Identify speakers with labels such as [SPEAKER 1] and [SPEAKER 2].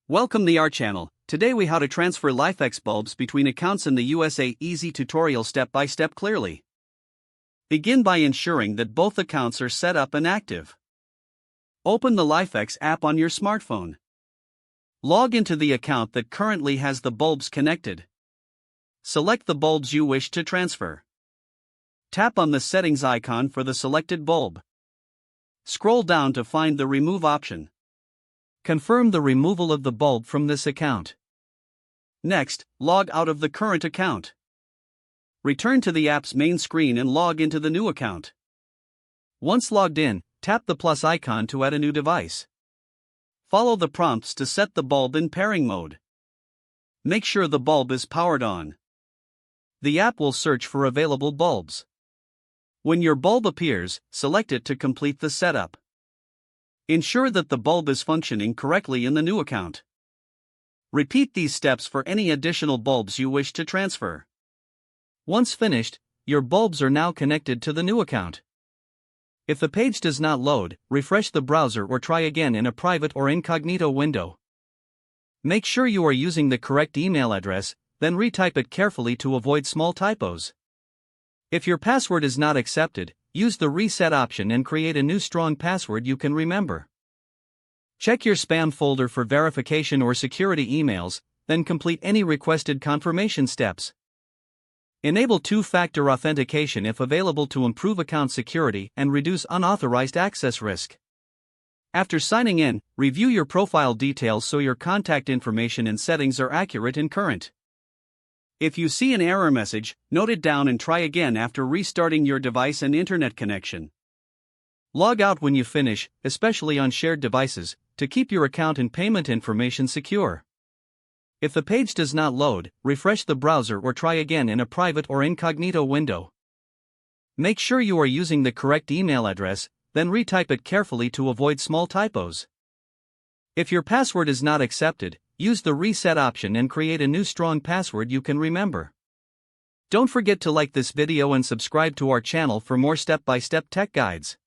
[SPEAKER 1] Welcome to our channel. Today we how to transfer LIFX bulbs between accounts in the USA. Easy tutorial step by step clearly. Begin by ensuring that both accounts are set up and active. Open the LIFX app on your smartphone. Log into the account that currently has the bulbs connected. Select the bulbs you wish to transfer. Tap on the settings icon for the selected bulb. Scroll down to find the remove option. Confirm the removal of the bulb from this account. Next, log out of the current account. Return to the app's main screen and log into the new account. Once logged in, tap the plus icon to add a new device. Follow the prompts to set the bulb in pairing mode. Make sure the bulb is powered on. The app will search for available bulbs. When your bulb appears, select it to complete the setup. Ensure that the bulb is functioning correctly in the new account. Repeat these steps for any additional bulbs you wish to transfer. Once finished, your bulbs are now connected to the new account. If the page does not load, refresh the browser or try again in a private or incognito window. Make sure you are using the correct email address, then retype it carefully to avoid small typos. If your password is not accepted, use the reset option and create a new strong password you can remember. Check your spam folder for verification or security emails, then complete any requested confirmation steps. Enable two-factor authentication if available to improve account security and reduce unauthorized access risk. After signing in, review your profile details so your contact information and settings are accurate and current. If you see an error message, note it down and try again after restarting your device and internet connection. Log out when you finish, especially on shared devices, to keep your account and payment information secure. If the page does not load, refresh the browser or try again in a private or incognito window. Make sure you are using the correct email address, then retype it carefully to avoid small typos. If your password is not accepted, use the reset option and create a new strong password you can remember. Don't forget to like this video and subscribe to our channel for more step-by-step tech guides.